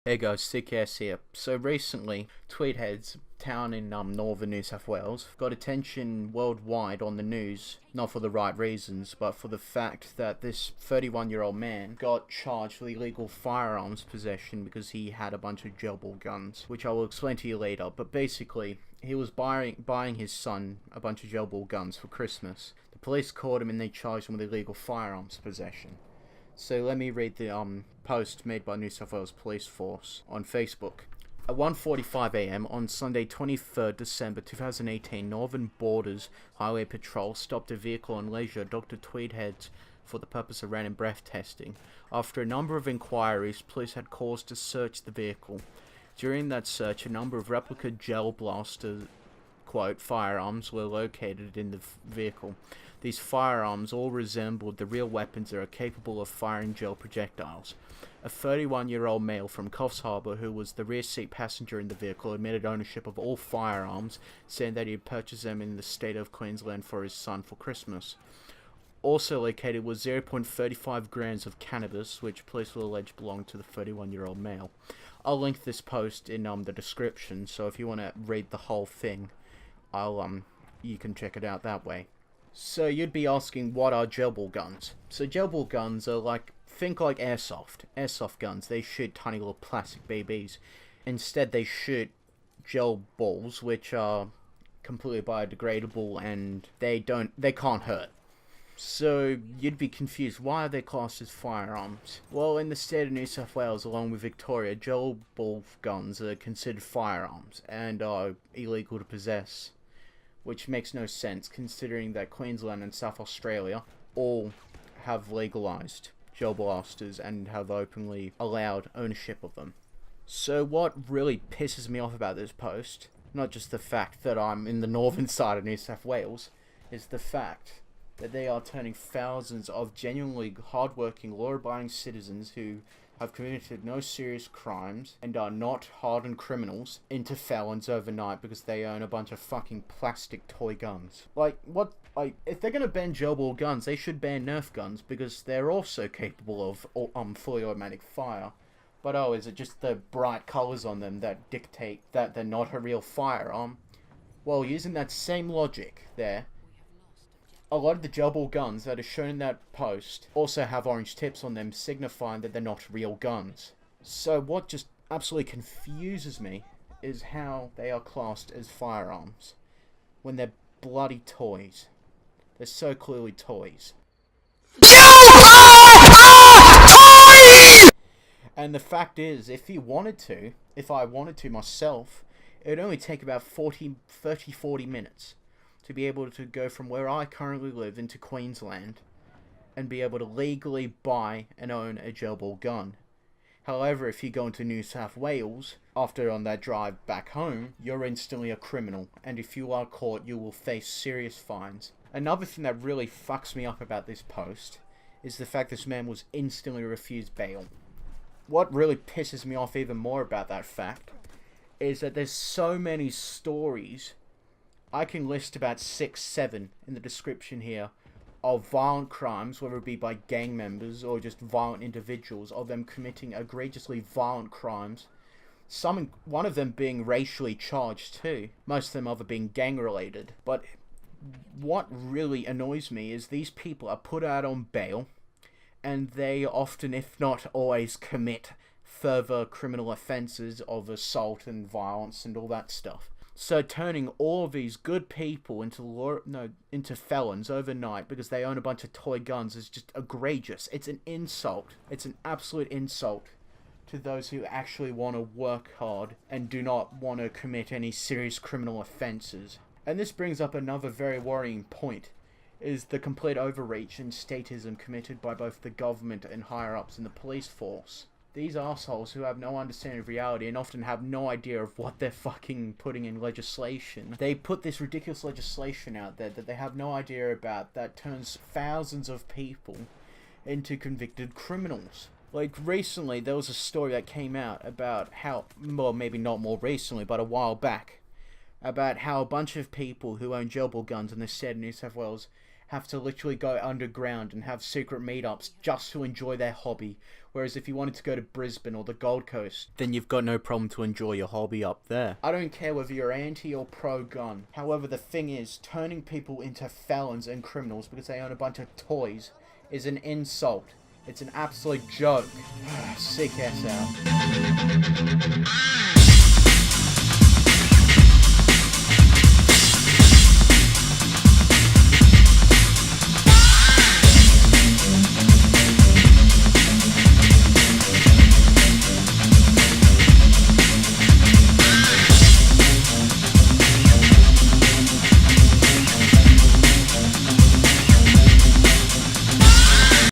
Hey guys, CKS here. So recently, Tweedhead's town in northern New South Wales got attention worldwide on the news, not for the right reasons, but for the fact that this 31-year-old man got charged with illegal firearms possession because he had a bunch of jailball guns, which I will explain to you later. But basically, he was buying his son a bunch of jailball guns for Christmas. The police caught him and they charged him with illegal firearms possession. So let me read the post made by New South Wales Police Force on Facebook. At 1:45 a.m. on Sunday 23rd December 2018, Northern Borders Highway Patrol stopped a vehicle on Leisure Dr. Tweedhead's for the purpose of random breath testing. After a number of inquiries, police had cause to search the vehicle. During that search, a number of replica gel blaster quote, firearms were located in the vehicle. These firearms all resembled the real weapons that are capable of firing gel projectiles. A 31-year-old male from Coffs Harbour, who was the rear seat passenger in the vehicle, admitted ownership of all firearms, saying that he had purchased them in the state of Queensland for his son for Christmas. Also located was 0.35 grams of cannabis, which police will allege belonged to the 31-year-old male. I'll link this post in the description, so if you want to read the whole thing, you can check it out that way. So you'd be asking, what are jailball guns? So jailball guns are think like airsoft guns. They shoot tiny little plastic BBs. Instead, they shoot gel balls, which are completely biodegradable and they can't hurt. So you'd be confused, why are they classed as firearms? Well, in the state of New South Wales, along with Victoria, gel ball guns are considered firearms and are illegal to possess, which makes no sense considering that Queensland and South Australia all have legalised gel blasters and have openly allowed ownership of them. So what really pisses me off about this post, not just the fact that I'm in the northern side of New South Wales, is the fact that they are turning thousands of genuinely hardworking, law-abiding citizens who have committed no serious crimes and are not hardened criminals into felons overnight because they own a bunch of fucking plastic toy guns. If they're gonna ban jailball guns, they should ban Nerf guns because they're also capable of fully automatic fire. But is it just the bright colors on them that dictate that they're not a real firearm? Well, using that same logic there, a lot of the jailball guns that are shown in that post also have orange tips on them, signifying that they're not real guns. So what just absolutely confuses me is how they are classed as firearms when they're bloody toys. They're so clearly toys. And the fact is, if I wanted to myself, it would only take about 40 minutes to be able to go from where I currently live into Queensland and be able to legally buy and own a jailball gun. However, if you go into New South Wales, after on that drive back home, you're instantly a criminal, and if you are caught, you will face serious fines. Another thing that really fucks me up about this post is the fact this man was instantly refused bail. What really pisses me off even more about that fact is that there's so many stories. I can list about 6, 7 in the description here of violent crimes, whether it be by gang members or just violent individuals, of them committing egregiously violent crimes. One of them being racially charged too. Most of them other being gang related. But what really annoys me is these people are put out on bail, and they often, if not always, commit further criminal offences of assault and violence and all that stuff. So turning all of these good people into felons overnight because they own a bunch of toy guns is just egregious. It's an insult. It's an absolute insult to those who actually want to work hard and do not want to commit any serious criminal offences. And this brings up another very worrying point, is the complete overreach and statism committed by both the government and higher-ups in the police force. These assholes who have no understanding of reality and often have no idea of what they're fucking putting in legislation. They put this ridiculous legislation out there that they have no idea about that turns thousands of people into convicted criminals. Like recently, there was a story that came out about how, well maybe not more recently, but a while back, about how a bunch of people who own jailball guns in the state of New South Wales have to literally go underground and have secret meetups just to enjoy their hobby. Whereas if you wanted to go to Brisbane or the Gold Coast, then you've got no problem to enjoy your hobby up there. I don't care whether you're anti or pro-gun. However, the thing is, turning people into felons and criminals because they own a bunch of toys is an insult. It's an absolute joke. CKS out.